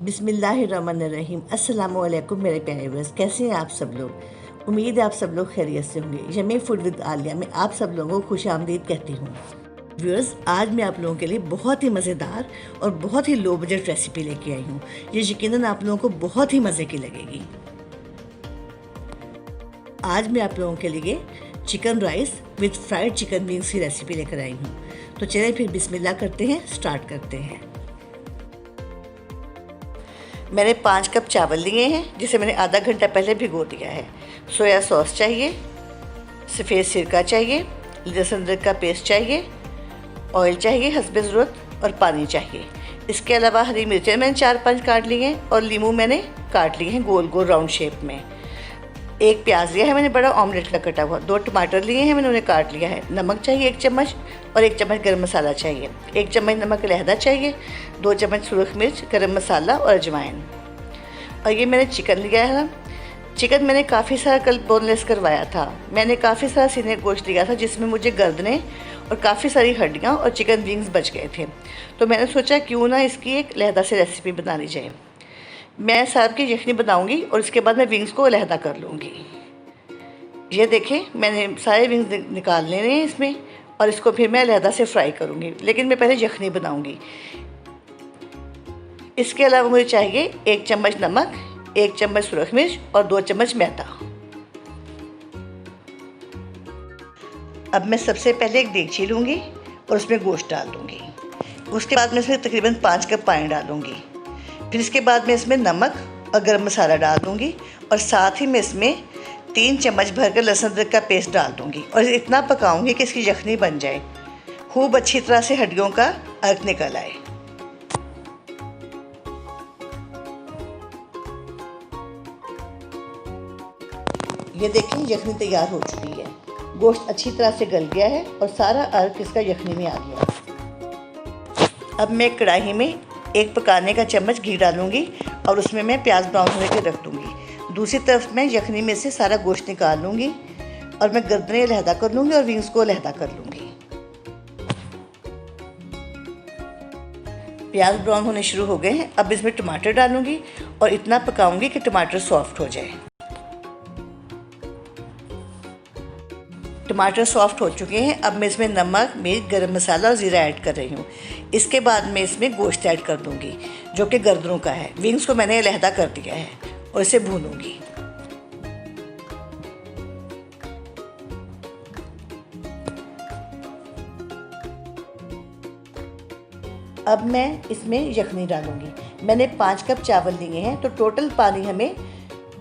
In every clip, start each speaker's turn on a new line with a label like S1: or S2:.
S1: बिस्मिल्लाहिर्रहमानिर्रहीम। अस्सलाम वालेकुम मेरे प्यारे व्यूअर्स, कैसे हैं आप सब लोग। उम्मीद है आप सब लोग खैरियत से होंगे। यमी फूड विद आलिया में आप सब लोगों को खुश आमदीद कहती हूँ। व्यूअर्स, आज मैं आप लोगों के लिए बहुत ही मज़ेदार और बहुत ही लो बजट रेसिपी लेके आई हूँ। ये यकीनन आप लोगों को बहुत ही मज़े की लगेगी। आज मैं आप लोगों के लिए chicken rice with fried chicken wings की रेसिपी लेकर आई हूँ। तो चलिए फिर बिस्मिल्लाह करते हैं, स्टार्ट करते हैं। मैंने 5 कप चावल लिए हैं, जिसे मैंने आधा घंटा पहले भिगो दिया है। सोया सॉस चाहिए, सफ़ेद सिरका चाहिए, लहसुन अदरक का पेस्ट चाहिए, ऑयल चाहिए हस्बे ज़रूरत और पानी चाहिए। इसके अलावा हरी मिर्चें मैंने 4-5 काट ली हैं और नींबू मैंने काट लिए हैं गोल गोल राउंड शेप में। एक प्याज लिया है मैंने बड़ा ऑमलेट का कटा हुआ। 2 टमाटर लिए हैं मैंने, उन्हें काट लिया है। नमक चाहिए 1 चम्मच और 1 चम्मच गरम मसाला चाहिए। 1 चम्मच नमक लहदा चाहिए, 2 चम्मच सुरख मिर्च, गरम मसाला और अजवाइन। और ये मैंने चिकन लिया है। चिकन मैंने काफ़ी सारा कल बोनलेस करवाया था। मैंने काफ़ी सारा सीने गोश्त लिया था, जिसमें मुझे गर्दनें और काफ़ी सारी हड्डियाँ और चिकन विंग्स बच गए थे। तो मैंने सोचा क्यों ना इसकी एक लहदा से रेसिपी बना ली जाए। मैं साहब की यखनी बनाऊंगी और इसके बाद मैं विंग्स को अलहदा कर लूँगी। ये देखें, मैंने सारे विंग्स निकाल लेने हैं इसमें और इसको फिर मैं अलहदा से फ्राई करूँगी, लेकिन मैं पहले यखनी बनाऊँगी। इसके अलावा मुझे चाहिए 1 चम्मच नमक, 1 चम्मच सुरख मिर्च और 2 चम्मच मैदा। अब मैं सबसे पहले एक देगची लूँगी और उसमें गोश्त डाल दूँगी। उसके बाद मैं इसमें तकरीबन 5 कप पानी डालूँगी। फिर इसके बाद मैं इसमें नमक और गरम मसाला डाल दूँगी और साथ ही मैं इसमें 3 चम्मच भरकर लहसुन अदरक का पेस्ट डाल दूँगी और इतना पकाऊँगी कि इसकी यखनी बन जाए, खूब अच्छी तरह से हड्डियों का अर्क निकल आए। ये देखिए, यखनी तैयार हो चुकी है। गोश्त अच्छी तरह से गल गया है और सारा अर्क इसका यखनी में आ गया। अब मैं कढ़ाई में एक पकाने का चम्मच घी डालूंगी और उसमें मैं प्याज ब्राउन होने के रख दूंगी। दूसरी तरफ मैं यखनी में से सारा गोश्त निकाल लूँगी और मैं गर्दनें अलहदा कर लूँगी और विंग्स को अलहदा कर लूँगी। प्याज ब्राउन होने शुरू हो गए हैं। अब इसमें टमाटर डालूँगी और इतना पकाऊँगी कि टमाटर सॉफ्ट हो जाए। टमाटर सॉफ्ट हो चुके हैं। अब मैं इसमें नमक, मिर्च, गरम मसाला और ज़ीरा ऐड कर रही हूँ। इसके बाद मैं इसमें गोश्त ऐड कर दूँगी, जो कि गर्दनों का है। विंग्स को मैंने अलहदा कर दिया है और इसे भूनूँगी। अब मैं इसमें यखनी डालूँगी। मैंने 5 कप चावल लिए हैं, तो टोटल पानी हमें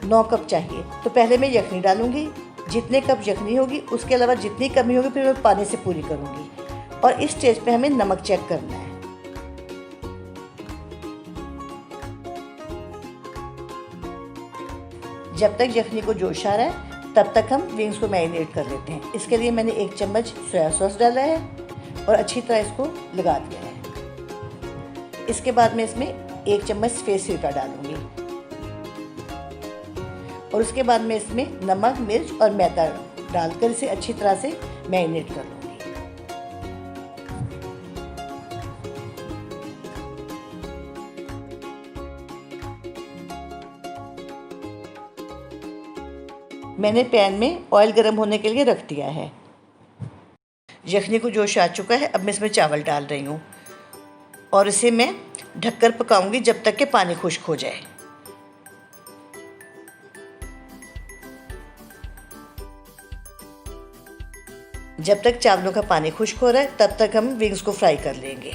S1: 9 कप चाहिए। तो पहले मैं यखनी डालूँगी। जितने कप यखनी होगी उसके अलावा जितनी कमी होगी फिर मैं पानी से पूरी करूँगी। और इस स्टेज पे हमें नमक चेक करना है। जब तक यखनी को जोश आ रहा है तब तक हम विंग्स को मैरिनेट कर लेते हैं। इसके लिए मैंने 1 चम्मच सोया सॉस डाला है और अच्छी तरह इसको लगा दिया है। इसके बाद मैं इसमें 1 चम्मच सफ़ेद सिरका डालूँगी और उसके बाद मैं इसमें नमक, मिर्च और मैदा डालकर इसे अच्छी तरह से मैरिनेट कर लूँगी। मैंने पैन में ऑयल गर्म होने के लिए रख दिया है। यखनी को जोश आ चुका है। अब मैं इसमें चावल डाल रही हूँ और इसे मैं ढककर पकाऊंगी जब तक कि पानी खुश्क हो जाए। जब तक चावलों का पानी खुश्क हो रहा है तब तक हम विंग्स को फ्राई कर लेंगे।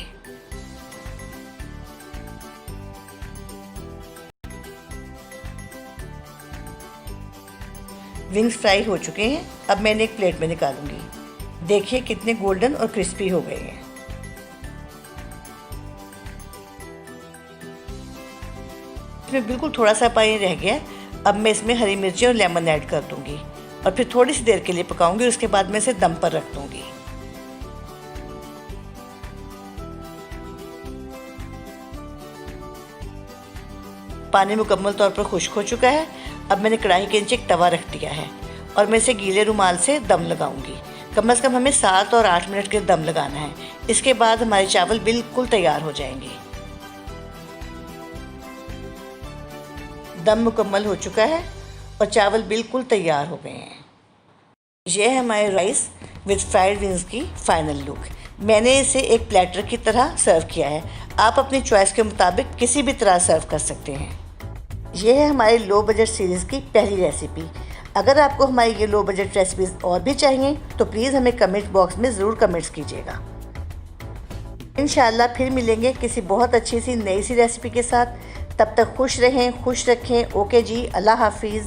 S1: विंग्स फ्राई हो चुके हैं। अब मैंने एक प्लेट में निकालूंगी। देखिए कितने गोल्डन और क्रिस्पी हो गए हैं। इसमें बिल्कुल थोड़ा सा पानी रह गया। अब मैं इसमें हरी मिर्ची और लेमन ऐड कर दूंगी और फिर थोड़ी सी देर के लिए पकाऊंगी। उसके बाद मैं इसे दम पर रख दूंगी। पानी मुकम्मल तौर पर खुश्क हो चुका है। अब मैंने कढ़ाई के नीचे एक तवा रख दिया है और मैं इसे गीले रुमाल से दम लगाऊंगी। कम से कम हमें 7 और 8 मिनट के दम लगाना है। इसके बाद हमारे चावल बिल्कुल तैयार हो जाएंगे। दम मुकम्मल हो चुका है और चावल बिल्कुल तैयार हो गए हैं। यह है हमारे राइस विद फ्राइड बीन्स की फ़ाइनल लुक। मैंने इसे एक प्लेटर की तरह सर्व किया है। आप अपनी चॉइस के मुताबिक किसी भी तरह सर्व कर सकते हैं। यह है हमारी लो बजट सीरीज़ की पहली रेसिपी। अगर आपको हमारी ये लो बजट रेसिपीज़ और भी चाहिए तो प्लीज़ हमें कमेंट बॉक्स में ज़रूर कमेंट्स कीजिएगा। इंशाल्लाह फिर मिलेंगे किसी बहुत अच्छी सी नई सी रेसिपी के साथ। तब तक खुश रहें, खुश रखें। ओके जी, अल्लाह हाफिज़।